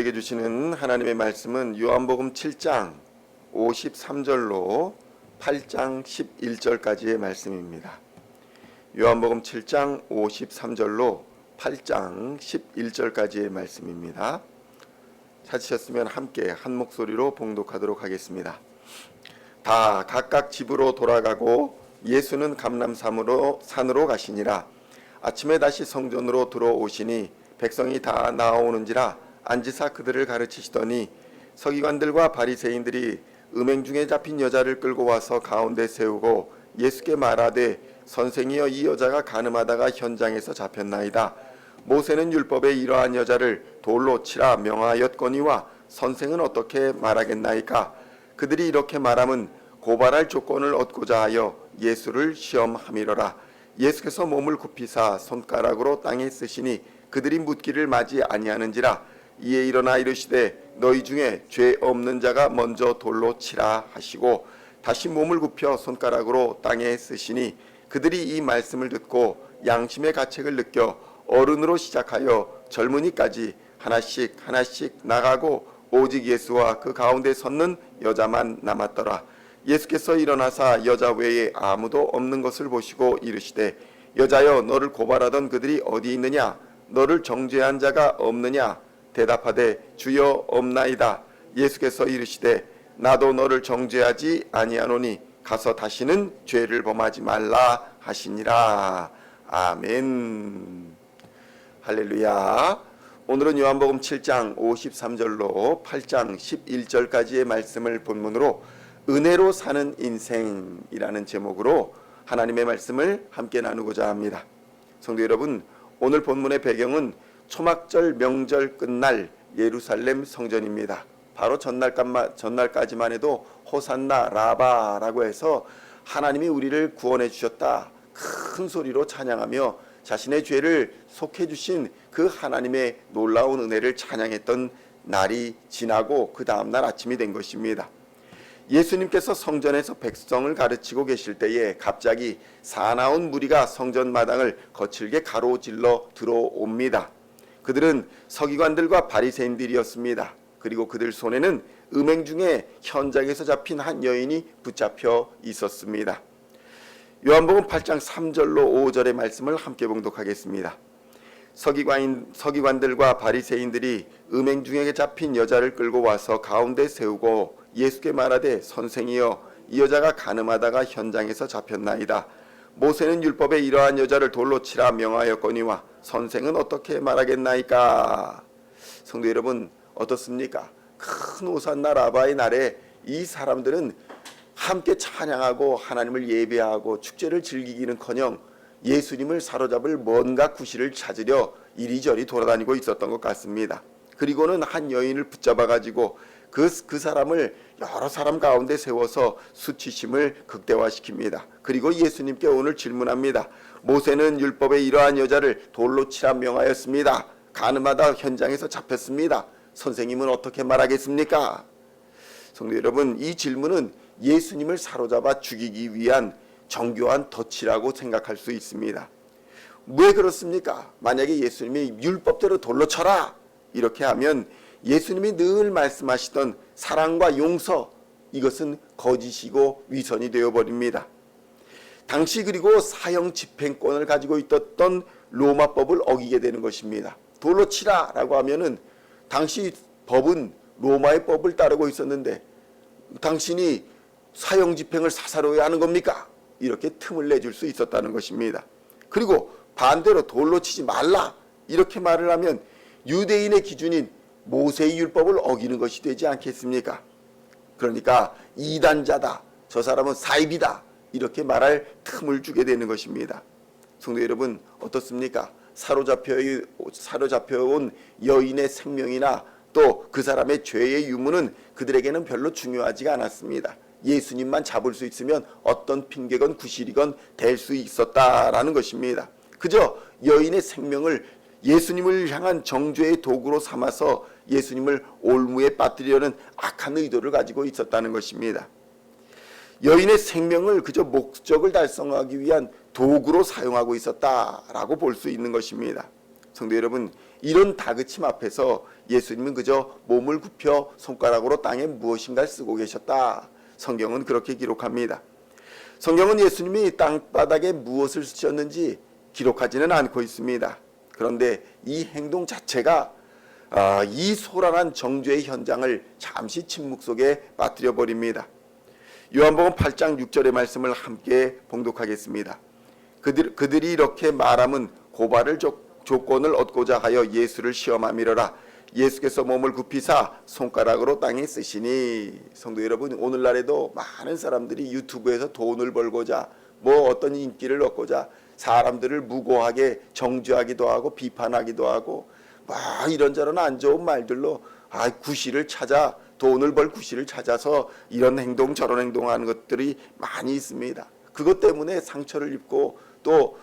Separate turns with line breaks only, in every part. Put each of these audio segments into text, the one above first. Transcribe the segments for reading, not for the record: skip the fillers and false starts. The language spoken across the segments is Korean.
우리에게 주시는 하나님의 말씀은 요한복음 7장 53절로 8장 11절까지의 말씀입니다. 요한복음 7장 53절로 8장 11절까지의 말씀입니다. 찾으셨으면 함께 한 목소리로 봉독하도록 하겠습니다. 다 각각 집으로 돌아가고 예수는 감람산으로 가시니라. 아침에 다시 성전으로 들어오시니 백성이 다 나아오는지라 앉으사 그들을 가르치시더니 서기관들과 바리새인들이 음행 중에 잡힌 여자를 끌고 와서 가운데 세우고 예수께 말하되 선생이여 이 여자가 간음하다가 현장에서 잡혔나이다. 모세는 율법에 이러한 여자를 돌로 치라 명하였거니와 선생은 어떻게 말하겠나이까. 그들이 이렇게 말함은 고발할 조건을 얻고자 하여 예수를 시험함이로라. 예수께서 몸을 굽히사 손가락으로 땅에 쓰시니 그들이 묻기를 맞이 아니하는지라. 이에 일어나 이르시되 너희 중에 죄 없는 자가 먼저 돌로 치라 하시고 다시 몸을 굽혀 손가락으로 땅에 쓰시니 그들이 이 말씀을 듣고 양심의 가책을 느껴 어른으로 시작하여 젊은이까지 하나씩 나가고 오직 예수와 그 가운데 섰는 여자만 남았더라. 예수께서 일어나사 여자 외에 아무도 없는 것을 보시고 이르시되 여자여 너를 고발하던 그들이 어디 있느냐? 너를 정죄한 자가 없느냐? 대답하되 주여 없나이다. 예수께서 이르시되 나도 너를 정죄하지 아니하노니 가서 다시는 죄를 범하지 말라 하시니라. 아멘. 할렐루야. 오늘은 요한복음 7장 53절로 8장 11절까지의 말씀을 본문으로 은혜로 사는 인생이라는 제목으로 하나님의 말씀을 함께 나누고자 합니다. 성도 여러분, 오늘 본문의 배경은 초막절 명절 끝날 예루살렘 성전입니다. 바로 전날까지만 해도 호산나 라바라고 해서 하나님이 우리를 구원해 주셨다 큰 소리로 찬양하며 자신의 죄를 속해 주신 그 하나님의 놀라운 은혜를 찬양했던 날이 지나고 그 다음날 아침이 된 것입니다. 예수님께서 성전에서 백성을 가르치고 계실 때에 갑자기 사나운 무리가 성전 마당을 거칠게 가로질러 들어옵니다. 그들은 서기관들과 바리새인들이었습니다. 그리고 그들 손에는 음행 중에 현장에서 잡힌 한 여인이 붙잡혀 있었습니다. 요한복음 8장 3절로 5절의 말씀을 함께 봉독하겠습니다. 서기관들과 바리새인들이 음행 중에 잡힌 여자를 끌고 와서 가운데 세우고 예수께 말하되 선생이여 이 여자가 간음하다가 현장에서 잡혔나이다. 모세는 율법에 이러한 여자를 돌로 치라 명하였거니와 선생은 어떻게 말하겠나이까. 성도 여러분 어떻습니까? 큰 호산나 라바의 날에 이 사람들은 함께 찬양하고 하나님을 예배하고 축제를 즐기기는커녕 예수님을 사로잡을 뭔가 구실을 찾으려 이리저리 돌아다니고 있었던 것 같습니다. 그리고는 한 여인을 붙잡아가지고 그 사람을 여러 사람 가운데 세워서 수치심을 극대화시킵니다. 그리고 예수님께 오늘 질문합니다. 모세는 율법에 이러한 여자를 돌로 치라 명하였습니다. 간음하다 현장에서 잡혔습니다. 선생님은 어떻게 말하겠습니까? 성도 여러분, 이 질문은 예수님을 사로잡아 죽이기 위한 정교한 덫이라고 생각할 수 있습니다. 왜 그렇습니까? 만약에 예수님이 율법대로 돌로 쳐라 이렇게 하면 예수님이 늘 말씀하시던 사랑과 용서, 이것은 거짓이고 위선이 되어버립니다. 당시 그리고 사형 집행권을 가지고 있었던 로마법을 어기게 되는 것입니다. 돌로 치라라고 하면은 당시 법은 로마의 법을 따르고 있었는데 당신이 사형 집행을 사사로이 하는 겁니까? 이렇게 틈을 내줄 수 있었다는 것입니다. 그리고 반대로 돌로 치지 말라 이렇게 말을 하면 유대인의 기준인 모세의 율법을 어기는 것이 되지 않겠습니까? 그러니까 이단자다, 저 사람은 사입이다 이렇게 말할 틈을 주게 되는 것입니다. 성도 여러분 어떻습니까? 사로잡혀온 여인의 생명이나 또 그 사람의 죄의 유무는 그들에게는 별로 중요하지가 않았습니다. 예수님만 잡을 수 있으면 어떤 핑계건 구실이건 될 수 있었다라는 것입니다. 그저 여인의 생명을 예수님을 향한 정죄의 도구로 삼아서 예수님을 올무에 빠뜨리려는 악한 의도를 가지고 있었다는 것입니다. 여인의 생명을 그저 목적을 달성하기 위한 도구로 사용하고 있었다라고 볼 수 있는 것입니다. 성도 여러분, 이런 다그침 앞에서 예수님은 그저 몸을 굽혀 손가락으로 땅에 무엇인가를 쓰고 계셨다. 성경은 그렇게 기록합니다. 성경은 예수님이 땅바닥에 무엇을 쓰셨는지 기록하지는 않고 있습니다. 그런데 이 행동 자체가 이 소란한 정죄의 현장을 잠시 침묵 속에 빠뜨려 버립니다. 요한복음 8장 6절의 말씀을 함께 봉독하겠습니다. 그들이 이렇게 말함은 고발을 조건을 얻고자 하여 예수를 시험함이로라. 예수께서 몸을 굽히사 손가락으로 땅에 쓰시니. 성도 여러분, 오늘날에도 많은 사람들이 유튜브에서 돈을 벌고자 어떤 인기를 얻고자 사람들을 무고하게 정죄하기도 하고 비판하기도 하고 이런저런 안 좋은 말들로 구실을 찾아 돈을 벌 구실을 찾아서 이런 행동 저런 행동하는 것들이 많이 있습니다. 그것 때문에 상처를 입고 또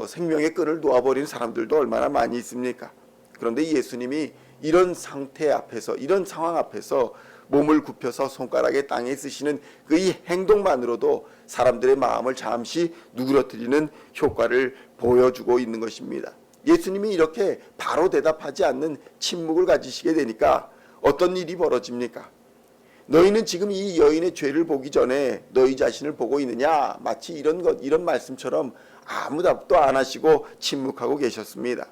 생명의 끈을 놓아버린 사람들도 얼마나 많이 있습니까? 그런데 예수님이 이런 상태 앞에서, 이런 상황 앞에서 몸을 굽혀서 손가락에 땅에 쓰시는 그 이 행동만으로도 사람들의 마음을 잠시 누그러뜨리는 효과를 보여주고 있는 것입니다. 예수님이 이렇게 바로 대답하지 않는 침묵을 가지시게 되니까 어떤 일이 벌어집니까? 너희는 지금 이 여인의 죄를 보기 전에 너희 자신을 보고 있느냐? 마치 이런 말씀처럼 아무 답도 안 하시고 침묵하고 계셨습니다.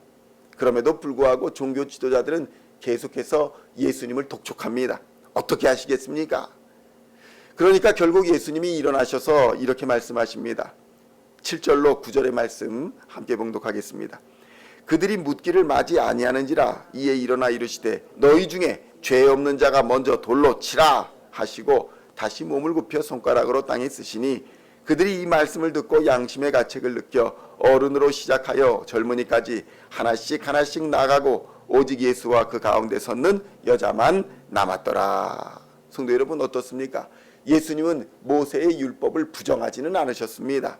그럼에도 불구하고 종교 지도자들은 계속해서 예수님을 독촉합니다. 어떻게 하시겠습니까? 그러니까 결국 예수님이 일어나셔서 이렇게 말씀하십니다. 7절로 9절의 말씀 함께 봉독하겠습니다. 그들이 묻기를 마지 아니하는지라 이에 일어나 이르시되 너희 중에 죄 없는 자가 먼저 돌로 치라 하시고 다시 몸을 굽혀 손가락으로 땅에 쓰시니 그들이 이 말씀을 듣고 양심의 가책을 느껴 어른으로 시작하여 젊은이까지 하나씩 하나씩 나가고 오직 예수와 그 가운데 섰는 여자만 남았더라. 성도 여러분, 어떻습니까? 예수님은 모세의 율법을 부정하지는 않으셨습니다.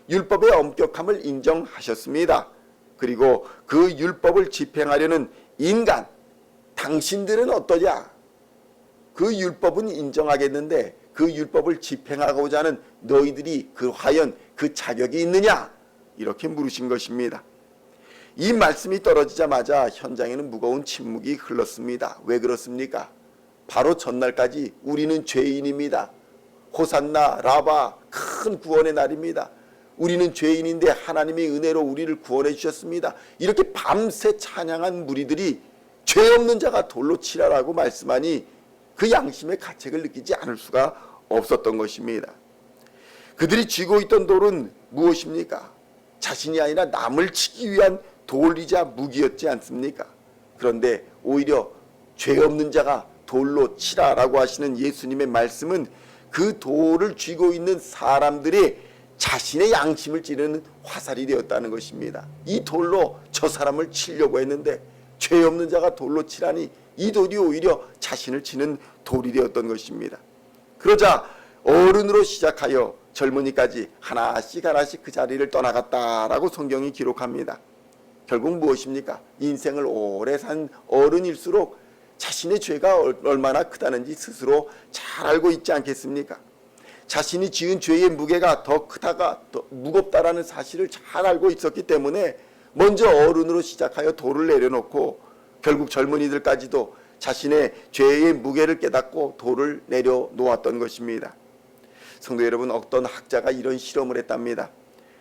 율법의 엄격함을 인정하셨습니다. 그리고 그 율법을 집행하려는 인간, 당신들은 어떠냐? 그 율법은 인정하겠는데 그 율법을 집행하고자 하는 너희들이 과연 그 자격이 있느냐? 이렇게 물으신 것입니다. 이 말씀이 떨어지자마자 현장에는 무거운 침묵이 흘렀습니다. 왜 그렇습니까? 바로 전날까지 우리는 죄인입니다. 호산나 라바, 큰 구원의 날입니다. 우리는 죄인인데 하나님의 은혜로 우리를 구원해 주셨습니다. 이렇게 밤새 찬양한 무리들이 죄 없는 자가 돌로 치라라고 말씀하니 그 양심의 가책을 느끼지 않을 수가 없었던 것입니다. 그들이 쥐고 있던 돌은 무엇입니까? 자신이 아니라 남을 치기 위한 돌이자 무기였지 않습니까? 그런데 오히려 죄 없는 자가 돌로 치라라고 하시는 예수님의 말씀은 그 돌을 쥐고 있는 사람들이 자신의 양심을 찌르는 화살이 되었다는 것입니다. 이 돌로 저 사람을 치려고 했는데 죄 없는 자가 돌로 치라니 이 돌이 오히려 자신을 치는 돌이 되었던 것입니다. 그러자 어른으로 시작하여 젊은이까지 하나씩 하나씩 그 자리를 떠나갔다라고 성경이 기록합니다. 결국 무엇입니까? 인생을 오래 산 어른일수록 자신의 죄가 얼마나 크다는지 스스로 잘 알고 있지 않겠습니까? 자신이 지은 죄의 무게가 더 크다가 더 무겁다라는 사실을 잘 알고 있었기 때문에 먼저 어른으로 시작하여 돌을 내려놓고 결국 젊은이들까지도 자신의 죄의 무게를 깨닫고 돌을 내려놓았던 것입니다. 성도 여러분, 어떤 학자가 이런 실험을 했답니다.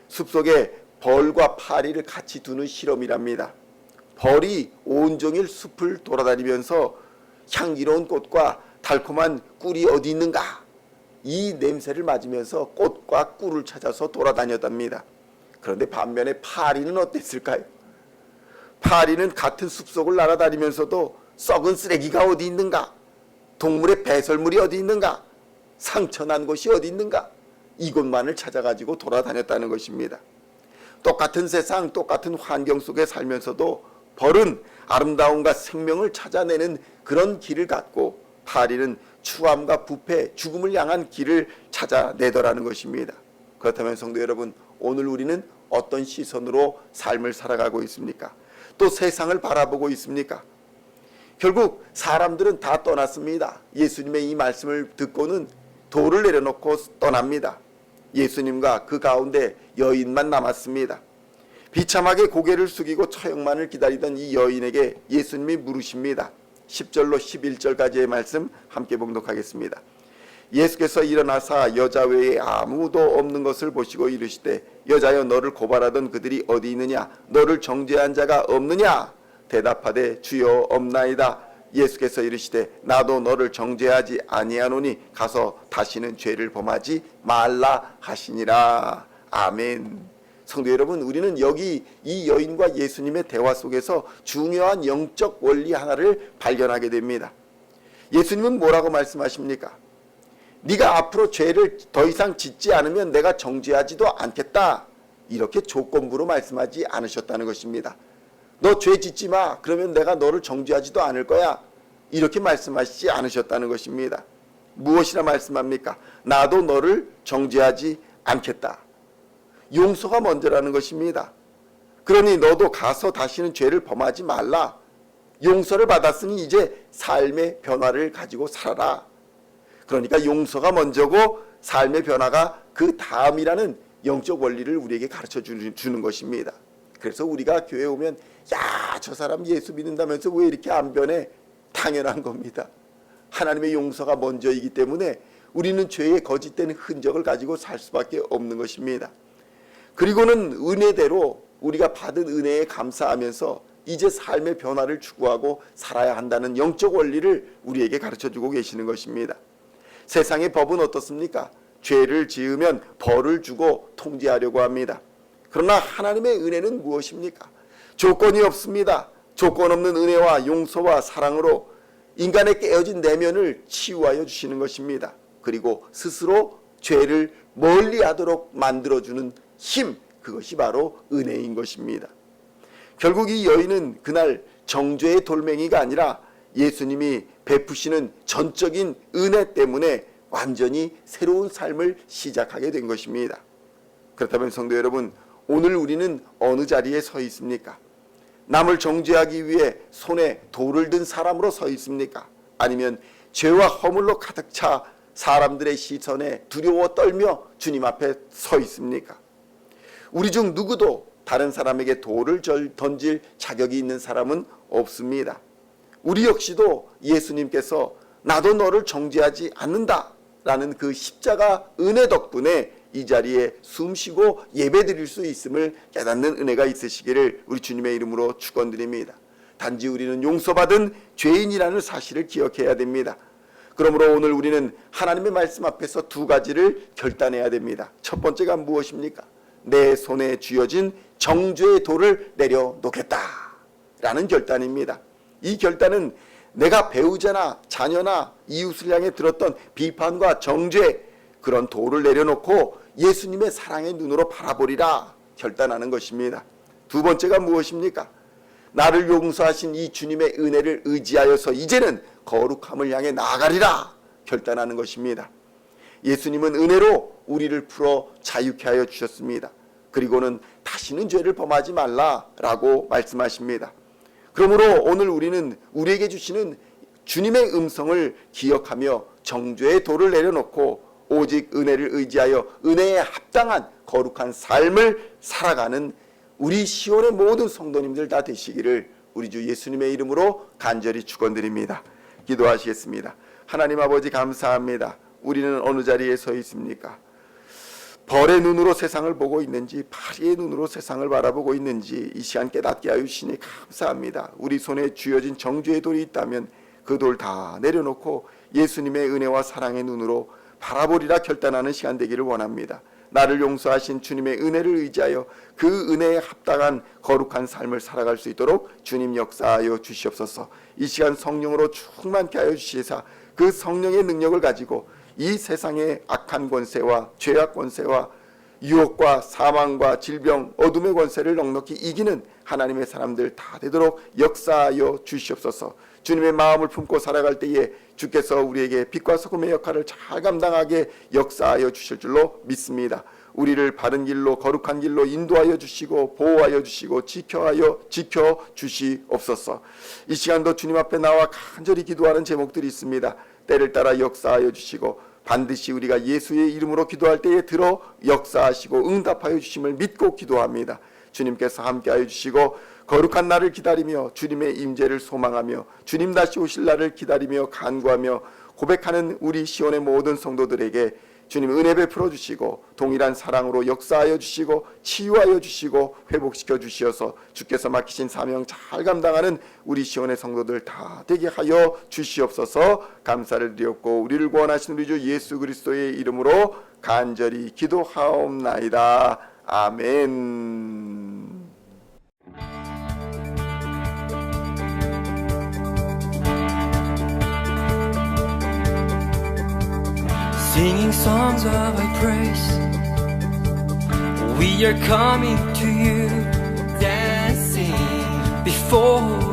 숲속에 벌과 파리를 같이 두는 실험이랍니다. 벌이 온종일 숲을 돌아다니면서 향기로운 꽃과 달콤한 꿀이 어디 있는가, 이 냄새를 맡으면서 꽃과 꿀을 찾아서 돌아다녔답니다. 그런데 반면에 파리는 어땠을까요? 파리는 같은 숲속을 날아다니면서도 썩은 쓰레기가 어디 있는가, 동물의 배설물이 어디 있는가, 상처난 곳이 어디 있는가, 이곳만을 찾아가지고 돌아다녔다는 것입니다. 똑같은 세상, 똑같은 환경 속에 살면서도 벌은 아름다움과 생명을 찾아내는 그런 길을 갖고 파리는 추함과 부패, 죽음을 향한 길을 찾아내더라는 것입니다. 그렇다면 성도 여러분, 오늘 우리는 어떤 시선으로 삶을 살아가고 있습니까? 또 세상을 바라보고 있습니까? 결국 사람들은 다 떠났습니다. 예수님의 이 말씀을 듣고는 돌을 내려놓고 떠납니다. 예수님과 그 가운데 여인만 남았습니다. 비참하게 고개를 숙이고 처형만을 기다리던 이 여인에게 예수님이 물으십니다. 10절로 11절까지의 말씀 함께 봉독하겠습니다. 예수께서 일어나사 여자 외에 아무도 없는 것을 보시고 이르시되 여자여 너를 고발하던 그들이 어디 있느냐 너를 정죄한 자가 없느냐 대답하되 주여 없나이다. 예수께서 이르시되 나도 너를 정죄하지 아니하노니 가서 다시는 죄를 범하지 말라 하시니라. 아멘. 성도 여러분, 우리는 여기 이 여인과 예수님의 대화 속에서 중요한 영적 원리 하나를 발견하게 됩니다. 예수님은 뭐라고 말씀하십니까? 네가 앞으로 죄를 더 이상 짓지 않으면 내가 정죄하지도 않겠다, 이렇게 조건부로 말씀하지 않으셨다는 것입니다. 너 죄 짓지 마, 그러면 내가 너를 정죄하지도 않을 거야, 이렇게 말씀하시지 않으셨다는 것입니다. 무엇이라 말씀합니까? 나도 너를 정죄하지 않겠다. 용서가 먼저라는 것입니다. 그러니 너도 가서 다시는 죄를 범하지 말라. 용서를 받았으니 이제 삶의 변화를 가지고 살아라. 그러니까 용서가 먼저고 삶의 변화가 그 다음이라는 영적 원리를 우리에게 가르쳐 주는 것입니다. 그래서 우리가 교회에 오면 야, 저 사람 예수 믿는다면서 왜 이렇게 안 변해? 당연한 겁니다. 하나님의 용서가 먼저이기 때문에 우리는 죄의 거짓된 흔적을 가지고 살 수밖에 없는 것입니다. 그리고는 은혜대로 우리가 받은 은혜에 감사하면서 이제 삶의 변화를 추구하고 살아야 한다는 영적 원리를 우리에게 가르쳐주고 계시는 것입니다. 세상의 법은 어떻습니까? 죄를 지으면 벌을 주고 통제하려고 합니다. 그러나 하나님의 은혜는 무엇입니까? 조건이 없습니다. 조건 없는 은혜와 용서와 사랑으로 인간의 깨어진 내면을 치유하여 주시는 것입니다. 그리고 스스로 죄를 멀리하도록 만들어주는 힘, 그것이 바로 은혜인 것입니다. 결국 이 여인은 그날 정죄의 돌멩이가 아니라 예수님이 베푸시는 전적인 은혜 때문에 완전히 새로운 삶을 시작하게 된 것입니다. 그렇다면 성도 여러분, 오늘 우리는 어느 자리에 서 있습니까? 남을 정죄하기 위해 손에 돌을 든 사람으로 서 있습니까? 아니면 죄와 허물로 가득 차 사람들의 시선에 두려워 떨며 주님 앞에 서 있습니까? 우리 중 누구도 다른 사람에게 돌을 던질 자격이 있는 사람은 없습니다. 우리 역시도 예수님께서 나도 너를 정죄하지 않는다 라는 그 십자가 은혜 덕분에 이 자리에 숨쉬고 예배드릴 수 있음을 깨닫는 은혜가 있으시기를 우리 주님의 이름으로 축원드립니다. 단지 우리는 용서받은 죄인이라는 사실을 기억해야 됩니다. 그러므로 오늘 우리는 하나님의 말씀 앞에서 두 가지를 결단해야 됩니다. 첫 번째가 무엇입니까? 내 손에 쥐어진 정죄의 돌을 내려놓겠다 라는 결단입니다. 이 결단은 내가 배우자나 자녀나 이웃을 향해 들었던 비판과 정죄, 그런 돌을 내려놓고 예수님의 사랑의 눈으로 바라보리라 결단하는 것입니다. 두 번째가 무엇입니까? 나를 용서하신 이 주님의 은혜를 의지하여서 이제는 거룩함을 향해 나아가리라 결단하는 것입니다. 예수님은 은혜로 우리를 풀어 자유케 하여 주셨습니다. 그리고는 다시는 죄를 범하지 말라라고 말씀하십니다. 그러므로 오늘 우리는 우리에게 주시는 주님의 음성을 기억하며 정죄의 돌을 내려놓고 오직 은혜를 의지하여 은혜에 합당한 거룩한 삶을 살아가는 우리 시온의 모든 성도님들 다 되시기를 우리 주 예수님의 이름으로 간절히 축원드립니다. 기도하시겠습니다. 하나님 아버지 감사합니다. 우리는 어느 자리에 서 있습니까? 벌의 눈으로 세상을 보고 있는지 파리의 눈으로 세상을 바라보고 있는지 이 시간 깨닫게 하여 주시니 감사합니다. 우리 손에 쥐어진 정죄의 돌이 있다면 그 돌 다 내려놓고 예수님의 은혜와 사랑의 눈으로 바라보리라 결단하는 시간 되기를 원합니다. 나를 용서하신 주님의 은혜를 의지하여 그 은혜에 합당한 거룩한 삶을 살아갈 수 있도록 주님 역사하여 주시옵소서. 이 시간 성령으로 충만케 하여 주시사 그 성령의 능력을 가지고 이 세상의 악한 권세와 죄악 권세와 유혹과 사망과 질병, 어둠의 권세를 넉넉히 이기는 하나님의 사람들 다 되도록 역사하여 주시옵소서. 주님의 마음을 품고 살아갈 때에 주께서 우리에게 빛과 소금의 역할을 잘 감당하게 역사하여 주실 줄로 믿습니다. 우리를 바른 길로 거룩한 길로 인도하여 주시고 보호하여 주시고 지켜 주시옵소서. 이 시간도 주님 앞에 나와 간절히 기도하는 제목들이 있습니다. 때를 따라 역사하여 주시고 반드시 우리가 예수의 이름으로 기도할 때에 들어 역사하시고 응답하여 주심을 믿고 기도합니다. 주님께서 함께하여 주시고 거룩한 날을 기다리며 주님의 임재를 소망하며 주님 다시 오실 날을 기다리며 간구하며 고백하는 우리 시온의 모든 성도들에게 주님 은혜 베풀어 주시고 동일한 사랑으로 역사하여 주시고 치유하여 주시고 회복시켜 주시어서 주께서 맡기신 사명 잘 감당하는 우리 시온의 성도들 다 되게 하여 주시옵소서. 감사를 드렸고 우리를 구원하신 우리 주 예수 그리스도의 이름으로 간절히 기도하옵나이다. 아멘.
Singing songs of thy praise, we are coming to you, dancing before